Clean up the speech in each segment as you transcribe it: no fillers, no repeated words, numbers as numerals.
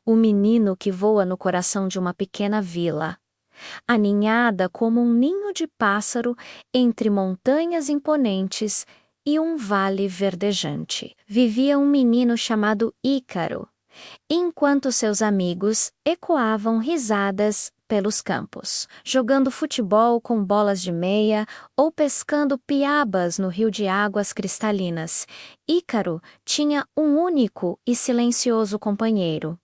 o menino que voa no coração de uma pequena vila. Aninhada como um ninho de pássaro entre montanhas imponentes e um vale verdejante, vivia um menino chamado Ícaro, enquanto seus amigos ecoavam risadas pelos campos, jogando futebol com bolas de meia ou pescando piabas no rio de águas cristalinas. Ícaro tinha um único e silencioso companheiro: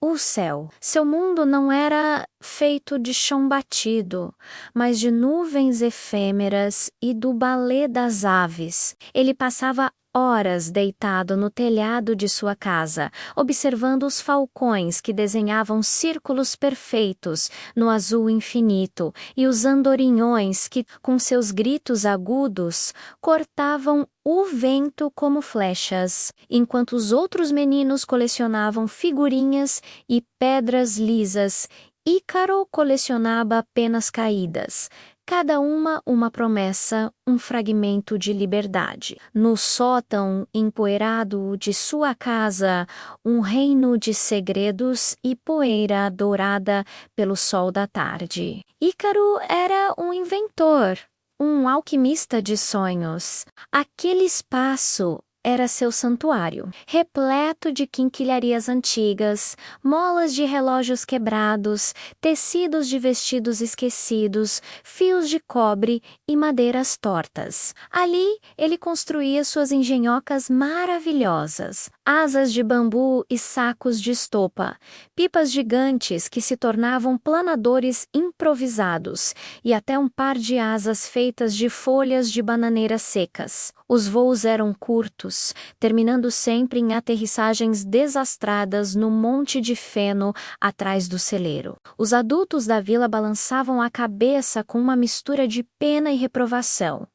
o céu. Seu mundo não era feito de chão batido, mas de nuvens efêmeras e do balé das aves. Ele passava horas deitado no telhado de sua casa, observando os falcões que desenhavam círculos perfeitos no azul infinito e os andorinhões que, com seus gritos agudos, cortavam o vento como flechas, enquanto os outros meninos colecionavam figurinhas e pedras lisas. Ícaro colecionava penas caídas, cada uma promessa, um fragmento de liberdade. No sótão empoeirado de sua casa, um reino de segredos e poeira dourada pelo sol da tarde. Ícaro era um inventor, um alquimista de sonhos. Aquele espaço era seu santuário, repleto de quinquilharias antigas, molas de relógios quebrados, tecidos de vestidos esquecidos, fios de cobre e madeiras tortas. Ali, ele construía suas engenhocas maravilhosas, asas de bambu e sacos de estopa, pipas gigantes que se tornavam planadores improvisados e até um par de asas feitas de folhas de bananeira secas. Os voos eram curtos, terminando sempre em aterrissagens desastradas no monte de feno atrás do celeiro. Os adultos da vila balançavam a cabeça com uma mistura de pena e reprovação.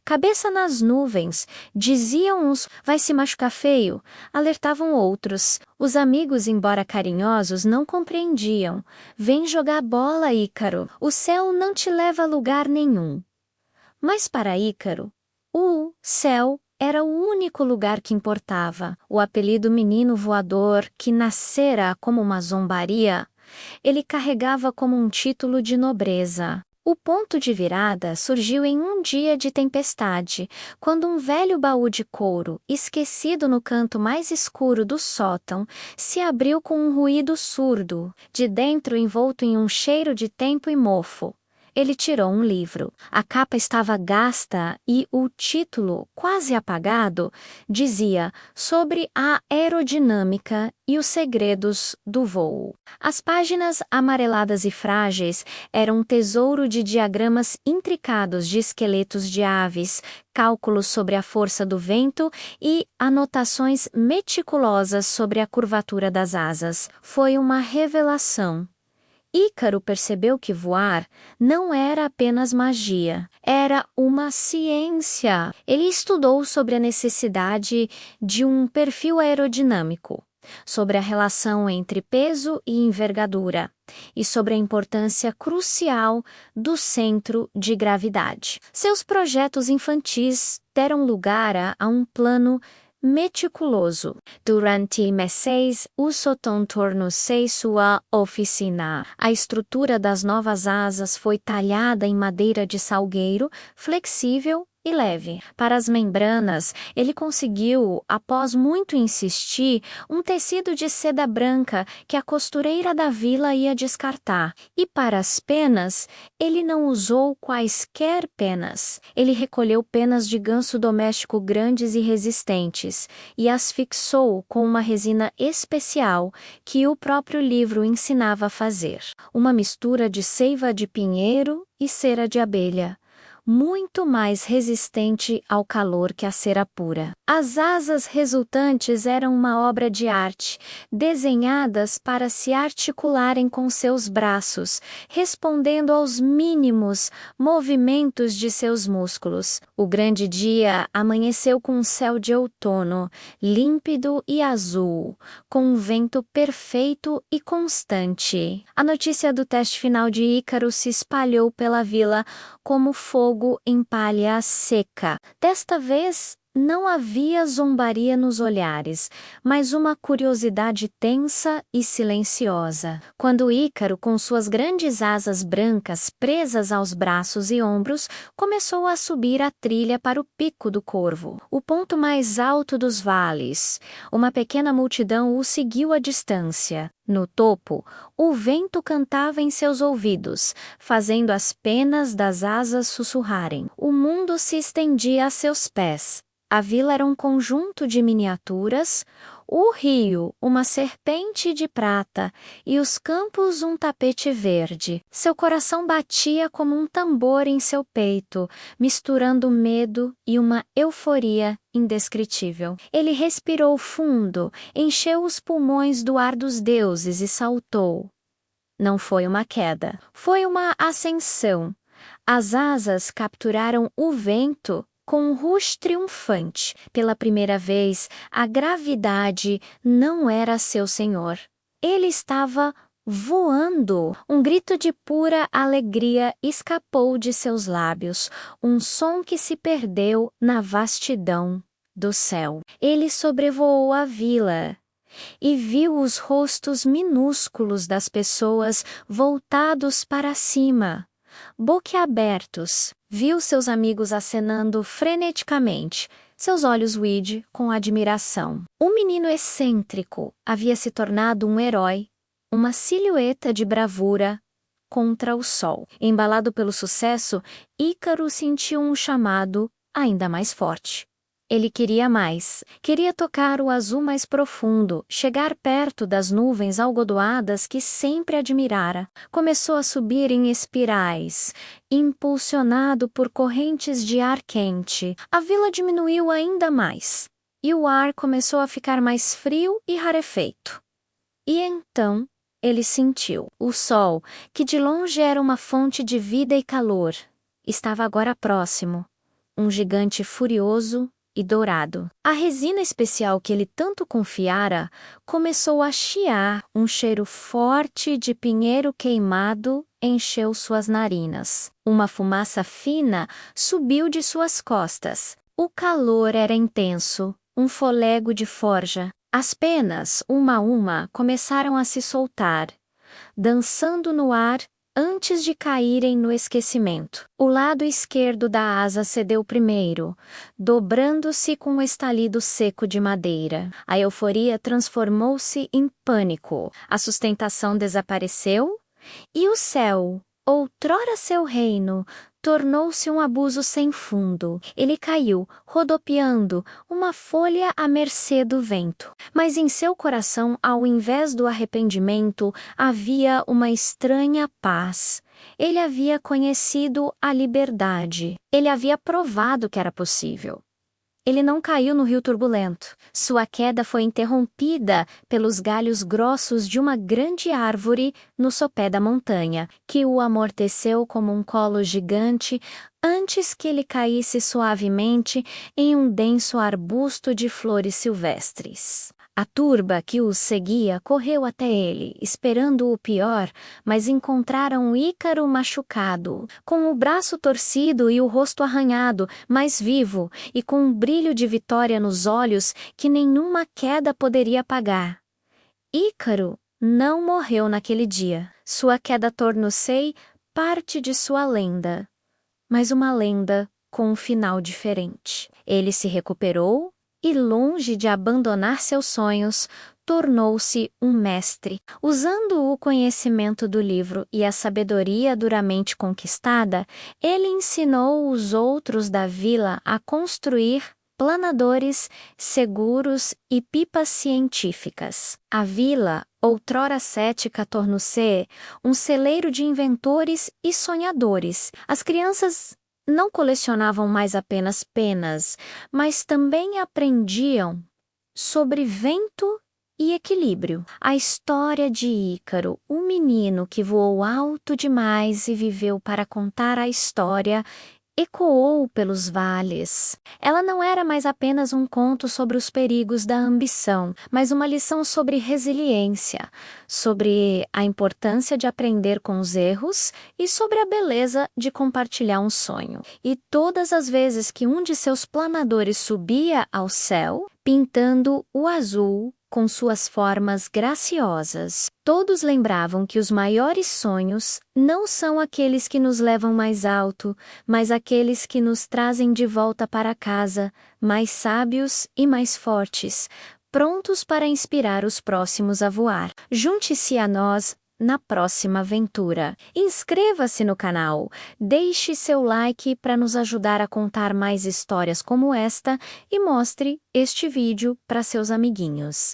Cabeça nas nuvens, diziam uns, vai se machucar feio, alertavam outros. Os amigos, embora carinhosos, não compreendiam. Vem jogar bola, Ícaro, o céu não te leva a lugar nenhum. Mas para Ícaro, o céu era o único lugar que importava. O apelido menino voador, que nascera como uma zombaria, ele carregava como um título de nobreza. O ponto de virada surgiu em um dia de tempestade, quando um velho baú de couro, esquecido no canto mais escuro do sótão, se abriu com um ruído surdo, de dentro envolto em um cheiro de tempo e mofo. Ele tirou um livro. A capa estava gasta e o título, quase apagado, dizia sobre a aerodinâmica e os segredos do voo. As páginas amareladas e frágeis eram um tesouro de diagramas intricados de esqueletos de aves, cálculos sobre a força do vento e anotações meticulosas sobre a curvatura das asas. Foi uma revelação. Ícaro percebeu que voar não era apenas magia, era uma ciência. Ele estudou sobre a necessidade de um perfil aerodinâmico, sobre a relação entre peso e envergadura, e sobre a importância crucial do centro de gravidade. Seus projetos infantis deram lugar a um plano meticuloso. Durante meses, o sótão tornou-se sua oficina. A estrutura das novas asas foi talhada em madeira de salgueiro, flexível e leve. Para as membranas, ele conseguiu, após muito insistir, um tecido de seda branca que a costureira da vila ia descartar. E para as penas, ele não usou quaisquer penas. Ele recolheu penas de ganso doméstico grandes e resistentes e as fixou com uma resina especial que o próprio livro ensinava a fazer. Uma mistura de seiva de pinheiro e cera de abelha, muito mais resistente ao calor que a cera pura. As asas resultantes eram uma obra de arte, desenhadas para se articularem com seus braços, respondendo aos mínimos movimentos de seus músculos. O grande dia amanheceu com um céu de outono, límpido e azul, com um vento perfeito e constante. A notícia do teste final de Ícaro se espalhou pela vila como fogo em palha seca. Desta vez, Não havia zombaria nos olhares, mas uma curiosidade tensa e silenciosa. Quando Ícaro, com suas grandes asas brancas presas aos braços e ombros, começou a subir a trilha para o Pico do Corvo, o ponto mais alto dos vales, uma pequena multidão o seguiu à distância. No topo, o vento cantava em seus ouvidos, fazendo as penas das asas sussurrarem. O mundo se estendia a seus pés. A vila era um conjunto de miniaturas, o rio uma serpente de prata e os campos um tapete verde. Seu coração batia como um tambor em seu peito, misturando medo e uma euforia indescritível. Ele respirou fundo, encheu os pulmões do ar dos deuses e saltou. Não foi uma queda, foi uma ascensão. As asas capturaram o vento com um rush triunfante. Pela primeira vez, a gravidade não era seu senhor. Ele estava voando. Um grito de pura alegria escapou de seus lábios, um som que se perdeu na vastidão do céu. Ele sobrevoou a vila e viu os rostos minúsculos das pessoas voltados para cima, boquiabertos. Viu seus amigos acenando freneticamente, seus olhos wide com admiração. O menino excêntrico havia se tornado um herói, uma silhueta de bravura contra o sol. Embalado pelo sucesso, Ícaro sentiu um chamado ainda mais forte. Ele queria mais. Queria tocar o azul mais profundo, chegar perto das nuvens algodoadas que sempre admirara. Começou a subir em espirais, impulsionado por correntes de ar quente. A vila diminuiu ainda mais, e o ar começou a ficar mais frio e rarefeito. E então ele sentiu. O sol, que de longe era uma fonte de vida e calor, estava agora próximo. Um gigante furioso e dourado. A resina especial que ele tanto confiara começou a chiar. Um cheiro forte de pinheiro queimado encheu suas narinas. Uma fumaça fina subiu de suas costas. O calor era intenso, um folego de forja. As penas, uma a uma, começaram a se soltar, dançando no ar antes de caírem no esquecimento. O lado esquerdo da asa cedeu primeiro, dobrando-se com um estalido seco de madeira. A euforia transformou-se em pânico. A sustentação desapareceu e o céu, outrora seu reino, tornou-se um abuso sem fundo. Ele caiu, rodopiando, uma folha à mercê do vento. Mas em seu coração, ao invés do arrependimento, havia uma estranha paz. Ele havia conhecido a liberdade. Ele havia provado que era possível. Ele não caiu no rio turbulento. Sua queda foi interrompida pelos galhos grossos de uma grande árvore no sopé da montanha, que o amorteceu como um colo gigante antes que ele caísse suavemente em um denso arbusto de flores silvestres. A turba que os seguia correu até ele, esperando o pior, mas encontraram Ícaro machucado, com o braço torcido e o rosto arranhado, mas vivo e com um brilho de vitória nos olhos que nenhuma queda poderia apagar. Ícaro não morreu naquele dia. Sua queda tornou-se parte de sua lenda, mas uma lenda com um final diferente. Ele se recuperou e, longe de abandonar seus sonhos, tornou-se um mestre. Usando o conhecimento do livro e a sabedoria duramente conquistada, ele ensinou os outros da vila a construir planadores seguros e pipas científicas. A vila, outrora cética, tornou-se um celeiro de inventores e sonhadores. As crianças não colecionavam mais apenas penas, mas também aprendiam sobre vento e equilíbrio. A história de Ícaro, o menino que voou alto demais e viveu para contar a história, ecoou pelos vales. Ela não era mais apenas um conto sobre os perigos da ambição, mas uma lição sobre resiliência, sobre a importância de aprender com os erros e sobre a beleza de compartilhar um sonho. E todas as vezes que um de seus planadores subia ao céu, pintando o azul com suas formas graciosas, todos lembravam que os maiores sonhos não são aqueles que nos levam mais alto, mas aqueles que nos trazem de volta para casa, mais sábios e mais fortes, prontos para inspirar os próximos a voar. Junte-se a nós na próxima aventura. Inscreva-se no canal, deixe seu like para nos ajudar a contar mais histórias como esta e mostre este vídeo para seus amiguinhos.